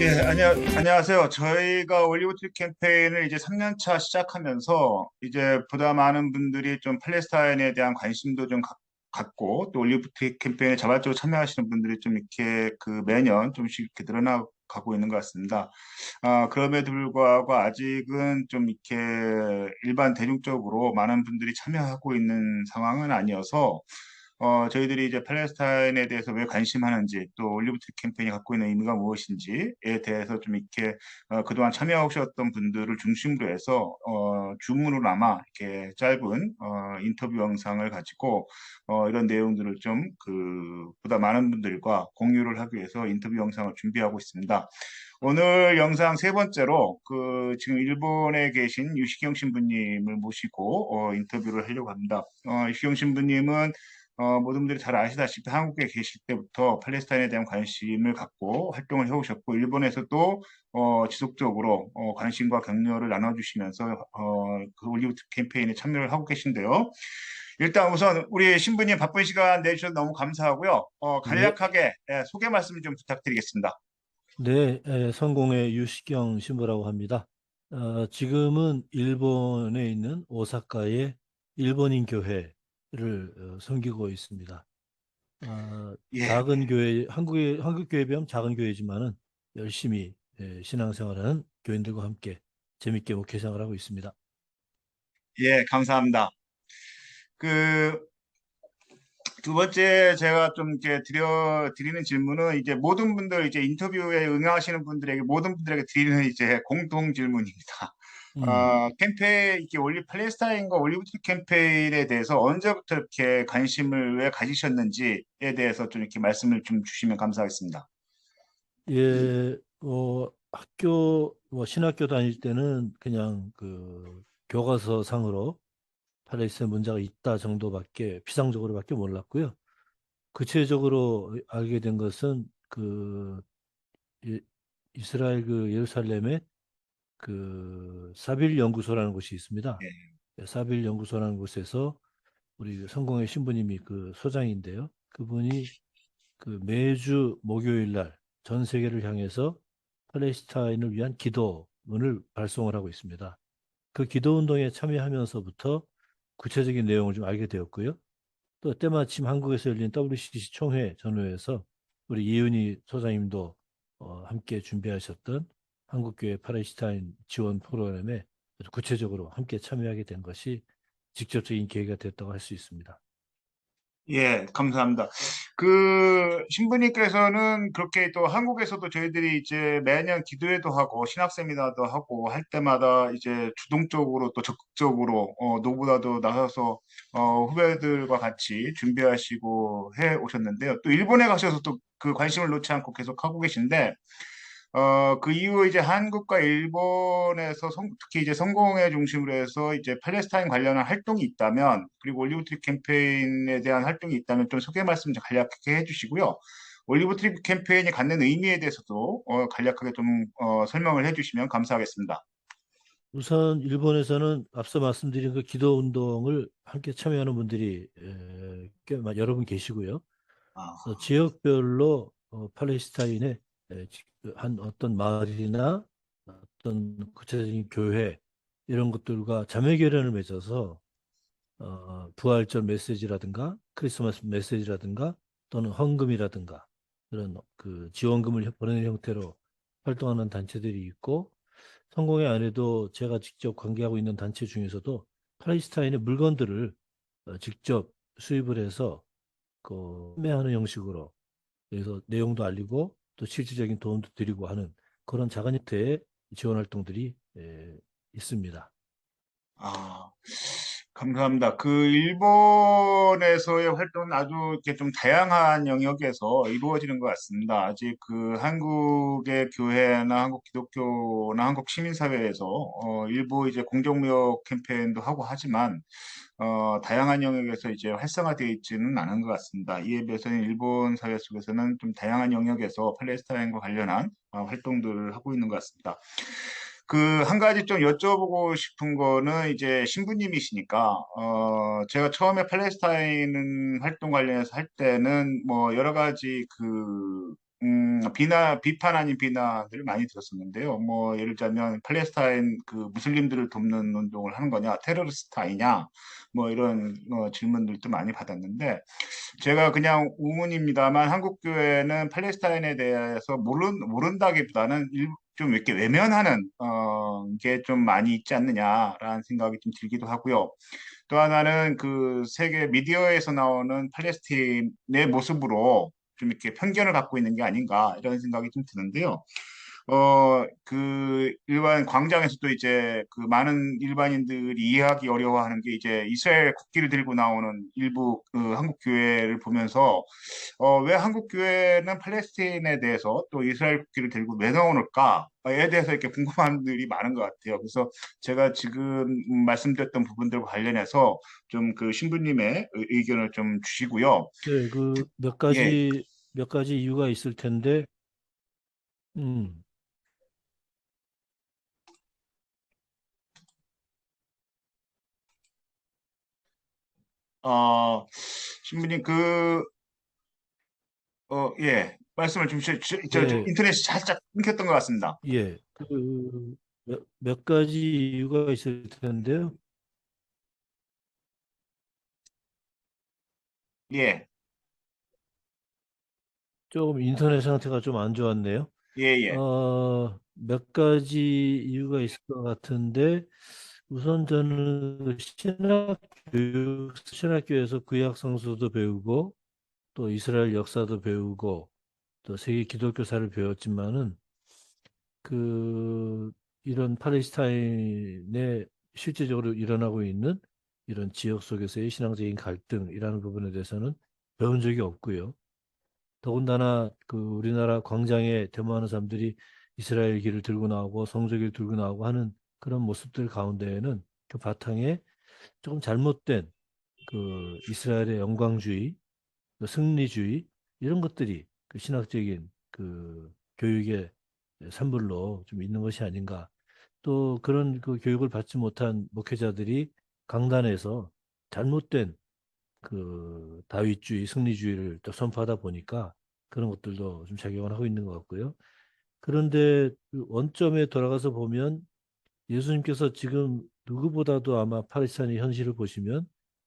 예, 안녕하세요. 저희가 올리브트리 캠페인을 이제 3년 차 시작하면서 이제 보다 많은 분들이 좀 팔레스타인에 대한 관심도 좀 갖고 또 올리브트리 캠페인에 자발적으로 참여하시는 분들이 좀 이렇게 그 매년 좀씩 이렇게 늘어나가고 있는 것 같습니다. 그럼에도 불구하고 아직은 좀 이렇게 일반 대중적으로 많은 분들이 참여하고 있는 상황은 아니어서 저희들이 이제 팔레스타인에 대해서 왜 관심하는지 또 올리브트리 캠페인이 갖고 있는 의미가 무엇인지에 대해서 좀 이렇게 그동안 참여해 오셨던 분들을 중심으로 해서 주문으로나마 이렇게 짧은 인터뷰 영상을 가지고 이런 내용들을 좀 보다 많은 분들과 공유를 하기 위해서 인터뷰 영상을 준비하고 있습니다. 오늘 영상 세 번째로 지금 일본에 계신 유시경 신부님을 모시고 인터뷰를 하려고 합니다. 유시경 신부님은 모든 분들이 잘 아시다시피 한국에 계실 때부터 팔레스타인에 대한 관심을 갖고 활동을 해오셨고 일본에서도 지속적으로 관심과 격려를 나눠주시면서 그 올리브 캠페인에 참여를 하고 계신데요. 일단 우선 우리 신부님 바쁜 시간 내주셔서 너무 감사하고요. 네, 간략하게 소개 말씀 좀 부탁드리겠습니다. 네, 성공의 유시경 신부라고 합니다. 지금은 일본에 있는 오사카의 일본인 교회를 섬기고 있습니다. 예. 작은 교회, 한국 교회에 비하면 작은 교회지만은 열심히 신앙생활하는 교인들과 함께 재밌게 목회생활을 하고 있습니다. 예, 감사합니다. 그 두 번째 제가 좀 이렇게 드리는 질문은 이제 모든 분들 이제 인터뷰에 응하시는 분들에게 모든 분들에게 드리는 이제 공통 질문입니다. 음, 캠페인 이렇게 팔레스타인과 올리브트 캠페인에 대해서 언제부터 이렇게 관심을 왜 가지셨는지에 대해서 좀 이렇게 말씀을 좀 주시면 감사하겠습니다. 예, 신학교 다닐 때는 그냥 그 교과서상으로 팔레스타인 문제가 있다 정도밖에 피상적으로밖에 몰랐고요. 구체적으로 알게 된 것은 이- 이스라엘 예루살렘에 사빌 연구소라는 곳이 있습니다. 예, 사빌 연구소라는 곳에서 우리 성공의 신부님이 그 소장인데요. 그분이 그 매주 목요일 날 전 세계를 향해서 팔레스타인을 위한 기도문을 발송을 하고 있습니다. 그 기도 운동에 참여하면서부터 구체적인 내용을 좀 알게 되었고요. 또 때마침 한국에서 열린 WCC 총회 전후에서 우리 이은희 소장님도 함께 준비하셨던 한국교회 팔레스타인 지원 프로그램에 구체적으로 함께 참여하게 된 것이 직접적인 계기가 됐다고 할 수 있습니다. 예, 감사합니다. 신부님께서는 그렇게 또 한국에서도 저희들이 이제 매년 기도회도 하고 신학 세미나도 하고 할 때마다 이제 주동적으로 또 적극적으로 노보다도 나서서 후배들과 같이 준비하시고 해 오셨는데요. 또 일본에 가셔서 또 그 관심을 놓지 않고 계속 하고 계신데 그 이후 이제 한국과 일본에서 특히 이제 성공회 중심으로 해서 이제 팔레스타인 관련한 활동이 있다면, 그리고 올리브 트립 캠페인에 대한 활동이 있다면 좀 소개 말씀 좀 간략하게 해주시고요. 올리브 트립 캠페인이 갖는 의미에 대해서도 간략하게 좀 설명을 해주시면 감사하겠습니다. 우선 일본에서는 앞서 말씀드린 그 기도 운동을 함께 참여하는 분들이 여러 분 계시고요. 그래서 아, 지역별로 팔레스타인의 한 어떤 마을이나 어떤 구체적인 교회 이런 것들과 자매 결연을 맺어서 부활절 메시지라든가 크리스마스 메시지라든가 또는 헌금이라든가 그런 그 지원금을 보내는 형태로 활동하는 단체들이 있고 성공회 안에도 제가 직접 관계하고 있는 단체 중에서도 팔레스타인의 물건들을 직접 수입을 해서 판매하는 형식으로 그래서 내용도 알리고 또 실질적인 도움도 드리고 하는 그런 작은 형태의 지원 활동들이 있습니다. 아, 감사합니다. 일본에서의 활동은 아주 이렇게 좀 다양한 영역에서 이루어지는 것 같습니다. 아직 한국의 교회나 한국 기독교나 한국 시민사회에서 일부 이제 공정무역 캠페인도 하고 하지만 다양한 영역에서 이제 활성화되어 있지는 않은 것 같습니다. 이에 비해서는 일본 사회 속에서는 좀 다양한 영역에서 팔레스타인과 관련한 활동들을 하고 있는 것 같습니다. 한 가지 좀 여쭤보고 싶은 거는 이제 신부님이시니까, 제가 처음에 팔레스타인 활동 관련해서 할 때는 뭐 여러 가지 비판 아닌 비난들을 많이 들었었는데요. 뭐 예를 들자면 팔레스타인 그 무슬림들을 돕는 운동을 하는 거냐, 테러리스트 아니냐, 뭐 이런 질문들도 많이 받았는데 제가 그냥 우문입니다만 한국 교회는 팔레스타인에 대해서 모른다기보다는 좀 이렇게 외면하는 게 좀 많이 있지 않느냐라는 생각이 좀 들기도 하고요. 또 하나는 그 세계 미디어에서 나오는 팔레스타인의 모습으로 좀 이렇게 편견을 갖고 있는 게 아닌가 이런 생각이 좀 드는데요. 그 일반 광장에서도 이제 그 많은 일반인들이 이해하기 어려워하는 게 이제 이스라엘 국기를 들고 나오는 일부 그 한국 교회를 보면서 왜 한국 교회는 팔레스타인에 대해서 또 이스라엘 국기를 들고 왜 나오는가에 대해서 이렇게 궁금한 분들이 많은 것 같아요. 그래서 제가 지금 말씀드렸던 부분들과 관련해서 좀 그 신부님의 의견을 좀 주시고요. 네, 그 예, 몇 가지 이유가 있을 텐데, 음, 어, 신부님 예, 말씀을 좀 저 네, 인터넷이 살짝 끊겼던 것 같습니다. 예, 몇 가지 이유가 있을 텐데요. 예, 조금 인터넷 상태가 좀 안 좋았네요. 예, 예. 몇 가지 이유가 있을 것 같은데, 우선 저는 신학교에서 구약 성서도 배우고, 또 이스라엘 역사도 배우고, 또 세계 기독교사를 배웠지만은, 그, 이런 팔레스타인에 실제적으로 일어나고 있는 이런 지역 속에서의 신앙적인 갈등이라는 부분에 대해서는 배운 적이 없고요. 더군다나 그 우리나라 광장에 데모하는 사람들이 이스라엘 길을 들고 나오고 성적을 들고 나오고 하는 그런 모습들 가운데에는 그 바탕에 조금 잘못된 그 이스라엘의 영광주의, 그 승리주의 이런 것들이 그 신학적인 그 교육의 산물로 좀 있는 것이 아닌가. 또 그런 그 교육을 받지 못한 목회자들이 강단에서 잘못된 그 다윗주의, 승리주의를 또 선포하다 보니까 그런 것들도 좀 작용을 하고 있는 것 같고요. 그런데 그 원점에 돌아가서 보면 예수님께서 지금 누구보다도 아마 팔레스타인의 현실을 보시면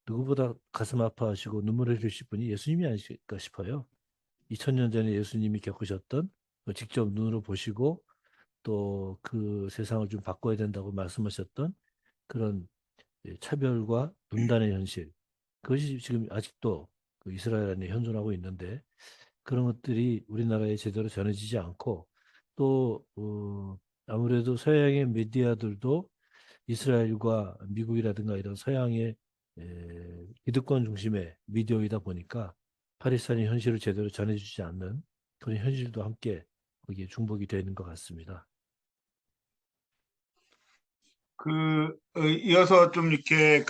누구보다 가슴 아파하시고 눈물 흘리실 분이 예수님이 아닐까 싶어요. 2000년 전에 예수님이 겪으셨던 직접 눈으로 보시고 또 그 세상을 좀 바꿔야 된다고 말씀하셨던 그런 차별과 분단의 현실. 그것이 지금 아직도 그 이스라엘 안에 현존하고 있는데 그런 것들이 우리나라에 제대로 전해지지 않고 또 아무래도 서양의 미디어들도 이스라엘과 미국이라든가 이런 서양의 기득권 중심의 미디어이다 보니까 팔레스타인의 현실을 제대로 전해주지 않는 그런 현실도 함께 거기에 중복이 되는 것 같습니다. 이어서 좀 이렇게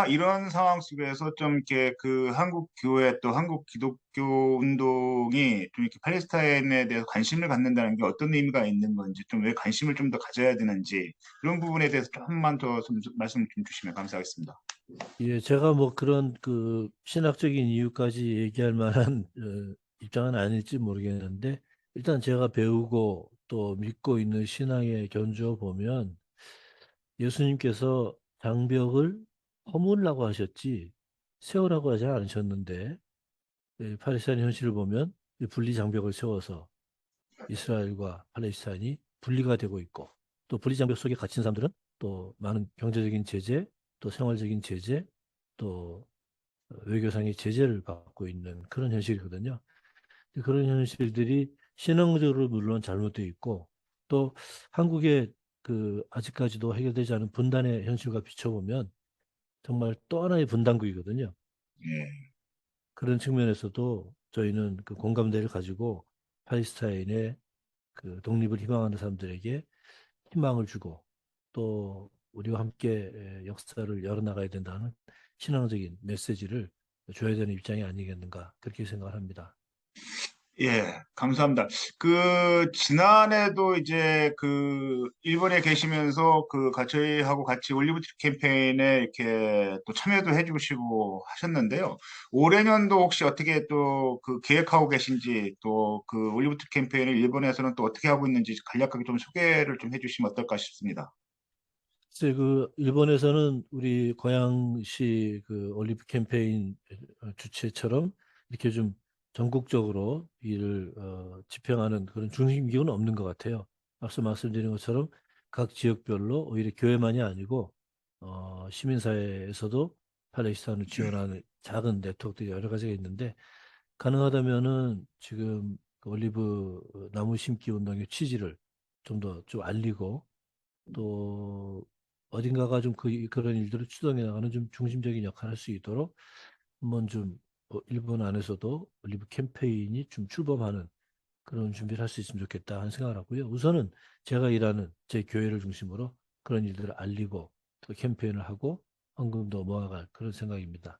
이런 상황 속에서 좀 이렇게 그 한국 교회 또 한국 기독교 운동이 좀 이렇게 팔레스타인에 대해서 관심을 갖는다는 게 어떤 의미가 있는 건지, 좀 왜 관심을 좀 더 가져야 되는지, 이런 부분에 대해서 조금만 더 말씀 좀 주시면 감사하겠습니다. 예, 제가 뭐 그런 그 신학적인 이유까지 얘기할 만한 입장은 아닐지 모르겠는데 일단 제가 배우고 또 믿고 있는 신앙에 견주어 보면 예수님께서 장벽을 허물라고 하셨지 세우라고 하지 않으셨는데 팔레스타인 현실을 보면 이 분리 장벽을 세워서 이스라엘과 팔레스타인이 분리가 되고 있고 또 분리 장벽 속에 갇힌 사람들은 또 많은 경제적인 제재, 또 생활적인 제재, 또 외교상의 제재를 받고 있는 그런 현실이거든요. 그런 현실들이 신앙적으로 물론 잘못되어 있고 또 한국의 그 아직까지도 해결되지 않은 분단의 현실과 비춰보면 정말 또 하나의 분단국이거든요. 예. 그런 측면에서도 저희는 그 공감대를 가지고 팔레스타인의 그 독립을 희망하는 사람들에게 희망을 주고 또 우리와 함께 역사를 열어나가야 된다는 신앙적인 메시지를 줘야 되는 입장이 아니겠는가 그렇게 생각을 합니다. 예, 감사합니다. 지난해도 이제 일본에 계시면서 저희하고 같이 올리브 트리 캠페인에 이렇게 또 참여도 해주시고 하셨는데요. 올해년도 혹시 어떻게 또 계획하고 계신지, 또 올리브 트리 캠페인을 일본에서는 또 어떻게 하고 있는지 간략하게 좀 소개를 좀 해주시면 어떨까 싶습니다. 글쎄, 일본에서는 우리 고양시 올리브 캠페인 주최처럼 이렇게 좀 전국적으로 이를 집행하는 그런 중심기구는 없는 것 같아요. 앞서 말씀드린 것처럼 각 지역별로 오히려 교회만이 아니고 시민사회에서도 팔레스타인을 지원하는 작은 네트워크들이 여러 가지가 있는데, 가능하다면은 지금 올리브 나무 심기 운동의 취지를 좀 더 좀 알리고, 또 어딘가가 좀 그런 일들을 추동해 나가는 좀 중심적인 역할을 할 수 있도록 한번 좀 일본 안에서도 올리브 캠페인이 좀 출범하는 그런 준비를 할 수 있으면 좋겠다 하는 생각을 하고요. 우선은 제가 일하는 제 교회를 중심으로 그런 일들을 알리고 또 캠페인을 하고 헌금도 모아갈 그런 생각입니다.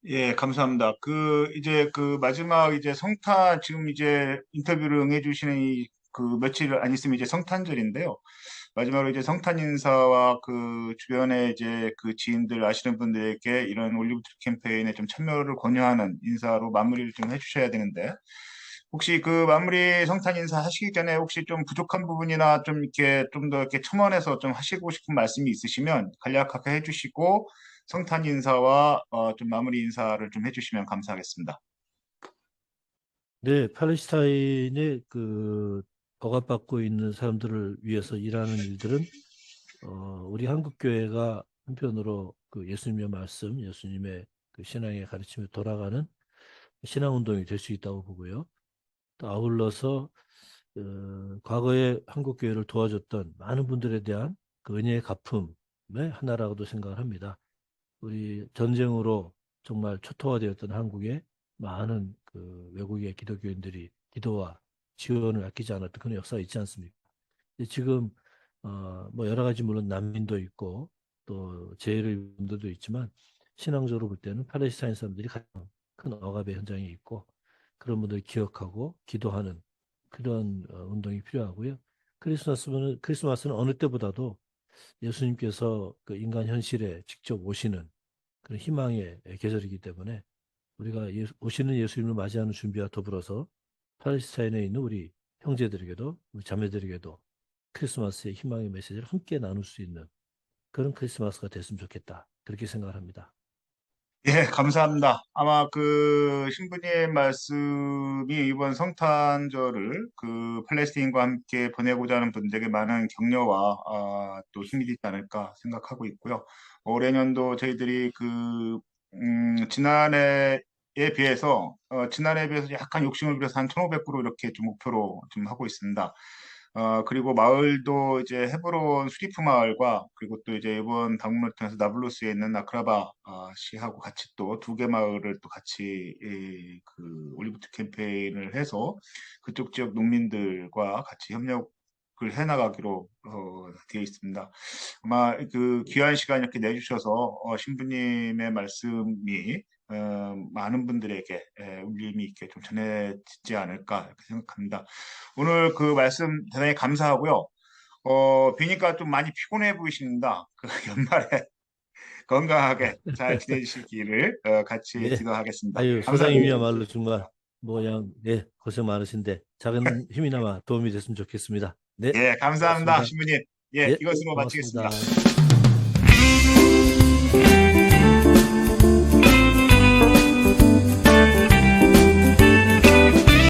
예, 감사합니다. 이제 마지막 이제 성탄, 지금 이제 인터뷰를 응해주시는 며칠 안 있으면 이제 성탄절인데요. 마지막으로 이제 성탄 인사와 주변에 이제 지인들 아시는 분들에게 이런 올리브 트리 캠페인에 좀 참여를 권유하는 인사로 마무리를 좀 해주셔야 되는데, 혹시 마무리 성탄 인사 하시기 전에 혹시 좀 부족한 부분이나 좀 이렇게 좀 더 이렇게 첨언해서 좀 하시고 싶은 말씀이 있으시면 간략하게 해주시고, 성탄 인사와 좀 마무리 인사를 좀 해주시면 감사하겠습니다. 네, 팔레스타인의 억압받고 있는 사람들을 위해서 일하는 일들은 우리 한국 교회가 한편으로 예수님의 말씀, 예수님의 신앙의 가르침에 돌아가는 신앙 운동이 될 수 있다고 보고요. 또 아울러서 과거에 한국 교회를 도와줬던 많은 분들에 대한 은혜의 갚음의 하나라고도 생각을 합니다. 우리 전쟁으로 정말 초토화되었던 한국에 많은 외국의 기독교인들이 기도와 지원을 아끼지 않았던 그런 역사가 있지 않습니까? 근데 지금 뭐 여러 가지 물론 난민도 있고 또 재해를 입은 분들도 있지만, 신앙적으로 볼 때는 팔레스타인 사람들이 가장 큰 억압의 현장에 있고, 그런 분들을 기억하고 기도하는 그런 운동이 필요하고요. 크리스마스는 어느 때보다도 예수님께서 인간 현실에 직접 오시는 그런 희망의 계절이기 때문에, 우리가 오시는 예수님을 맞이하는 준비와 더불어서 팔레스타인에 있는 우리 형제들에게도 우리 자매들에게도 크리스마스의 희망의 메시지를 함께 나눌 수 있는 그런 크리스마스가 됐으면 좋겠다, 그렇게 생각을 합니다. 예, 감사합니다. 아마 신부님 말씀이 이번 성탄절을 팔레스타인과 함께 보내고자 하는 분들에게 많은 격려와 또 힘이 되지 않을까 생각하고 있고요. 올해년도 저희들이 지난해에 비해서 약간 욕심을 부려서 한 1,500그루 이렇게 좀 목표로 좀 하고 있습니다. 그리고 마을도 이제 헤브론 수리프 마을과, 그리고 또 이제 이번 방문을 통해서 나블루스에 있는 아크라바 시하고 같이 또 두 개 마을을 또 같이 올리브트 캠페인을 해서 그쪽 지역 농민들과 같이 협력을 해나가기로 되어 있습니다. 아마 귀한 시간 이렇게 내주셔서 신부님의 말씀이 많은 분들에게 울림이 있게 좀 전해지지 않을까 이렇게 생각합니다. 오늘 말씀 대단히 감사하고요. 뵈니까 좀 많이 피곤해 보이십니다. 연말에 건강하게 잘 지내시기를 같이 네. 기도하겠습니다. 아유, 감사합니다. 소장님이야말로 정말 모양, 네, 고생 많으신데 작은 힘이나마 도움이 됐으면 좋겠습니다. 네, 예, 감사합니다, 고맙습니다. 신부님. 예, 예, 이것으로 마치겠습니다. 고맙습니다.